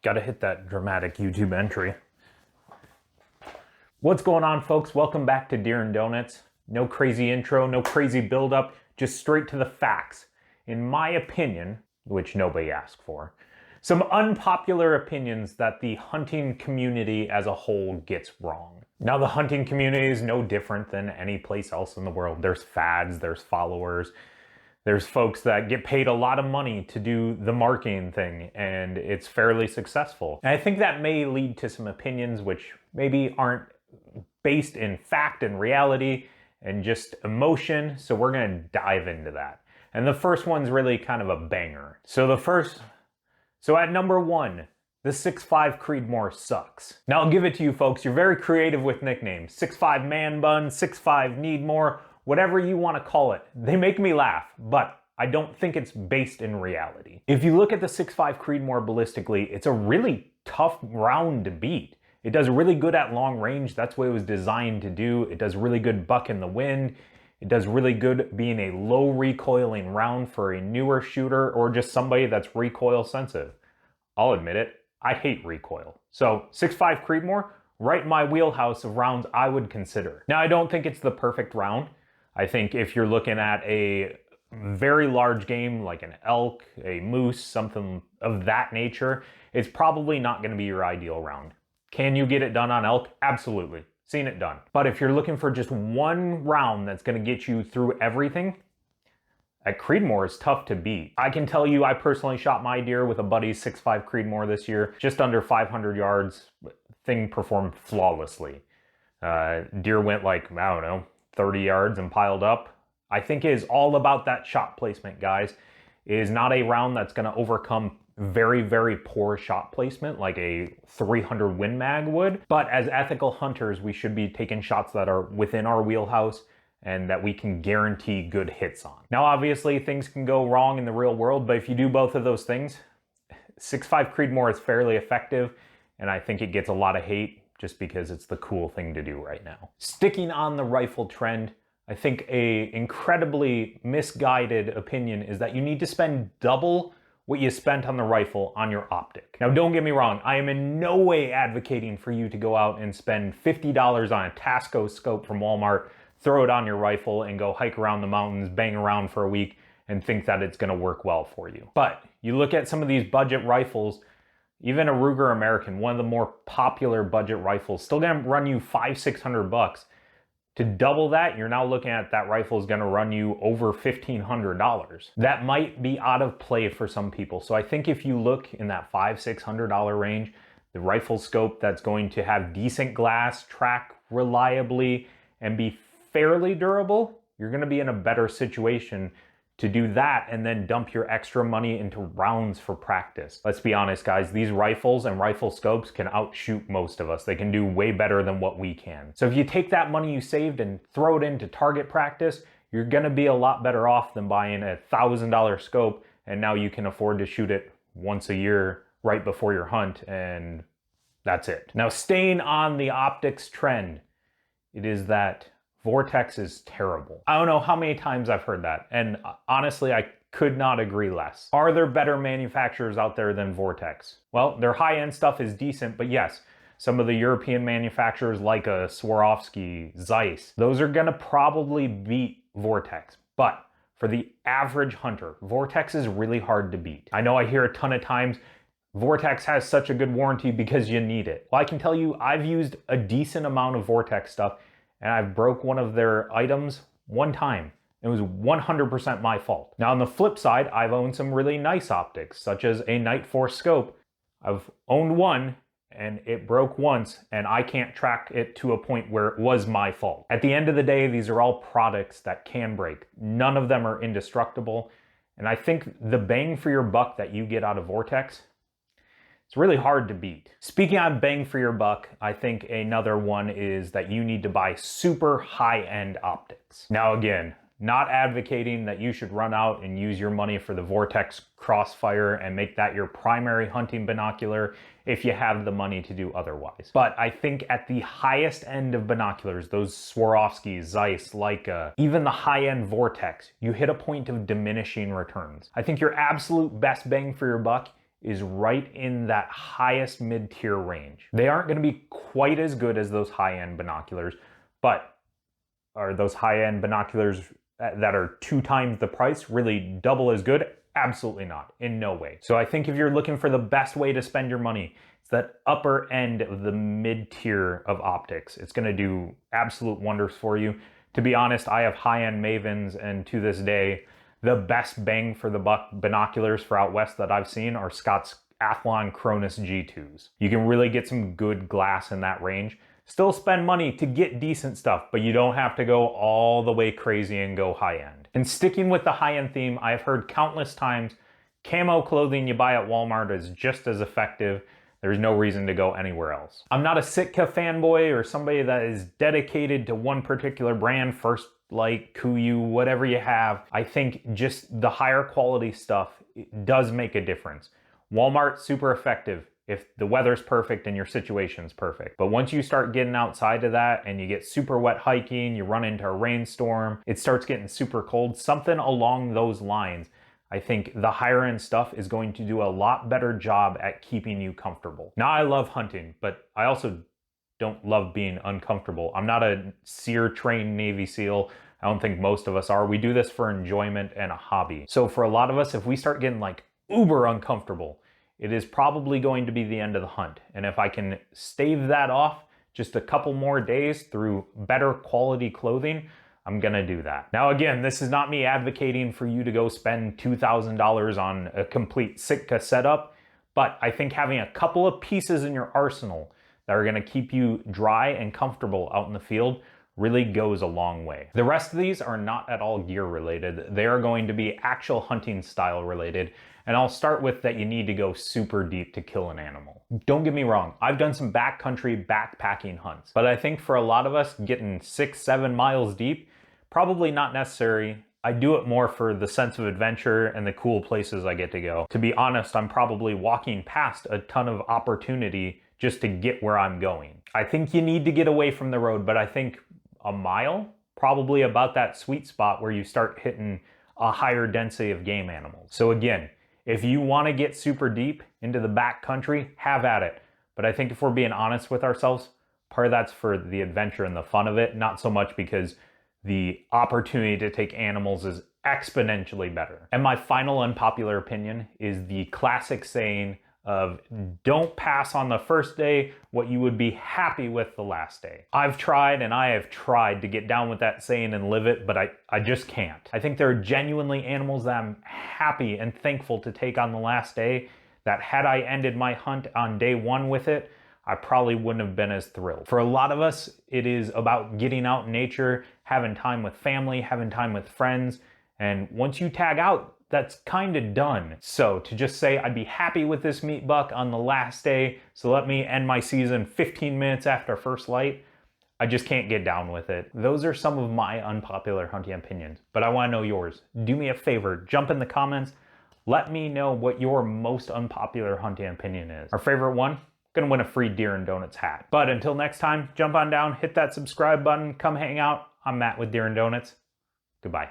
Gotta hit that dramatic YouTube entry. What's going on, folks? Welcome back to Deer and Donuts. No crazy intro, no crazy build-up, just straight to the facts. In my opinion, which nobody asked for, some unpopular opinions that the hunting community as a whole gets wrong. Now, the hunting community is no different than any place else in the world. There's fads, there's followers, there's folks that get paid a lot of money to do the marketing thing, and it's fairly successful. And I think that may lead to some opinions which maybe aren't based in fact and reality and just emotion, so we're gonna dive into that. And the first one's really kind of a banger. So at number one, the 6'5 Creedmoor sucks. Now I'll give it to you folks, you're very creative with nicknames. 6'5 man bun, 6'5 need more, whatever you want to call it. They make me laugh, but I don't think it's based in reality. If you look at the 6'5 Creedmoor ballistically, it's a really tough round to beat. It does really good at long range. That's what it was designed to do. It does really good buck in the wind. It does really good being a low recoiling round for a newer shooter or just somebody that's recoil sensitive. I'll admit it, I hate recoil. So 6'5 Creedmoor, right in my wheelhouse of rounds I would consider. Now I don't think it's the perfect round. I think if you're looking at a very large game like an elk, a moose, something of that nature, it's probably not going to be your ideal round. Can you get it done on elk? Absolutely. Seen it done. But if you're looking for just one round that's going to get you through everything, at Creedmoor is tough to beat. I can tell you I personally shot my deer with a buddy's 6'5 Creedmoor this year, just under 500 yards. Thing performed flawlessly. Deer went like, I don't know, 30 yards and piled up. I think it is all about that shot placement, guys. It is not a round that's going to overcome very, very poor shot placement like a 300 Win Mag would. But as ethical hunters, we should be taking shots that are within our wheelhouse and that we can guarantee good hits on. Now, obviously, things can go wrong in the real world, but if you do both of those things, 6'5 Creedmoor is fairly effective, and I think it gets a lot of hate just because it's the cool thing to do right now. Sticking on the rifle trend, I think a incredibly misguided opinion is that you need to spend double what you spent on the rifle on your optic. Now, don't get me wrong, I am in no way advocating for you to go out and spend $50 on a Tasco scope from Walmart, throw it on your rifle, and go hike around the mountains, bang around for a week, and think that it's gonna work well for you. But you look at some of these budget rifles, even a Ruger American, one of the more popular budget rifles, still gonna run you $500-600. To double that, you're now looking at that rifle is going to run you over $1,500. That might be out of play for some people. So I think if you look in that $500-600 range, the rifle scope that's going to have decent glass, track reliably, and be fairly durable, you're going to be in a better situation to do that and then dump your extra money into rounds for practice. Let's be honest, guys, these rifles and rifle scopes can outshoot most of us. They can do way better than what we can. So if you take that money you saved and throw it into target practice, you're gonna be a lot better off than buying a $1,000 scope and now you can afford to shoot it once a year right before your hunt, and that's it. Now, staying on the optics trend, it is that Vortex is terrible. I don't know how many times I've heard that, and honestly, I could not agree less. Are there better manufacturers out there than Vortex? Well, their high-end stuff is decent, but yes, some of the European manufacturers like a Swarovski, Zeiss, those are gonna probably beat Vortex. But for the average hunter, Vortex is really hard to beat. I know I hear a ton of times, Vortex has such a good warranty because you need it. Well, I can tell you, I've used a decent amount of Vortex stuff and I broke one of their items one time. It was 100% my fault. Now, on the flip side, I've owned some really nice optics, such as a Night Force scope. I've owned one and it broke once and I can't track it to a point where it was my fault. At the end of the day, these are all products that can break. None of them are indestructible. And I think the bang for your buck that you get out of Vortex, it's really hard to beat. Speaking on bang for your buck, I think another one is that you need to buy super high-end optics. Now again, not advocating that you should run out and use your money for the Vortex Crossfire and make that your primary hunting binocular if you have the money to do otherwise. But I think at the highest end of binoculars, those Swarovski, Zeiss, Leica, even the high-end Vortex, you hit a point of diminishing returns. I think your absolute best bang for your buck is right in that highest mid-tier range. They aren't going to be quite as good as those high-end binoculars, but are those high-end binoculars that are 2 times the price really double as good? Absolutely not, in no way. So I think if you're looking for the best way to spend your money, it's that upper end of the mid-tier of optics. It's going to do absolute wonders for you. To be honest, I have high-end Mavens, and to this day, the best bang for the buck binoculars for out west that I've seen are Scott's Athlon Cronus G2s. You can really get some good glass in that range. Still spend money to get decent stuff, but you don't have to go all the way crazy and go high-end. And sticking with the high-end theme, I've heard countless times, camo clothing you buy at Walmart is just as effective. There's no reason to go anywhere else. I'm not a Sitka fanboy or somebody that is dedicated to one particular brand, First Light, Kuiu, whatever you have. I think just the higher quality stuff does make a difference. Walmart, super effective if the weather's perfect and your situation's perfect. But once you start getting outside of that and you get super wet hiking, you run into a rainstorm, it starts getting super cold, something along those lines, I think the higher end stuff is going to do a lot better job at keeping you comfortable. Now, I love hunting, but I also don't love being uncomfortable. I'm not a SEER trained Navy SEAL. I don't think most of us are. We do this for enjoyment and a hobby. So for a lot of us, if we start getting like uber uncomfortable, it is probably going to be the end of the hunt. And if I can stave that off just a couple more days through better quality clothing, I'm gonna do that. Now again, this is not me advocating for you to go spend $2,000 on a complete Sitka setup, but I think having a couple of pieces in your arsenal that are gonna keep you dry and comfortable out in the field really goes a long way. The rest of these are not at all gear related. They are going to be actual hunting style related. And I'll start with that you need to go super deep to kill an animal. Don't get me wrong, I've done some backcountry backpacking hunts, but I think for a lot of us, getting 6-7 miles deep, probably not necessary. I do it more for the sense of adventure and the cool places I get to go. To be honest, I'm probably walking past a ton of opportunity just to get where I'm going. I think you need to get away from the road, but I think a mile, probably about that sweet spot where you start hitting a higher density of game animals. So again, if you want to get super deep into the backcountry, have at it. But I think if we're being honest with ourselves, part of that's for the adventure and the fun of it, not so much because the opportunity to take animals is exponentially better. And my final unpopular opinion is the classic saying of don't pass on the first day what you would be happy with the last day. I've tried and I have tried to get down with that saying and live it, but I just can't. I think there are genuinely animals that I'm happy and thankful to take on the last day that had I ended my hunt on day 1 with it, I probably wouldn't have been as thrilled. For a lot of us, it is about getting out in nature, having time with family, having time with friends, and once you tag out, that's kind of done. So to just say I'd be happy with this meat buck on the last day, so let me end my season 15 minutes after first light, I just can't get down with it. Those are some of my unpopular hunting opinions, but I want to know yours. Do me a favor, jump in the comments, let me know what your most unpopular hunting opinion is. Our favorite one, gonna win a free Deer and Donuts hat. But until next time, jump on down, hit that subscribe button, come hang out. I'm Matt with Deer and Donuts. Goodbye.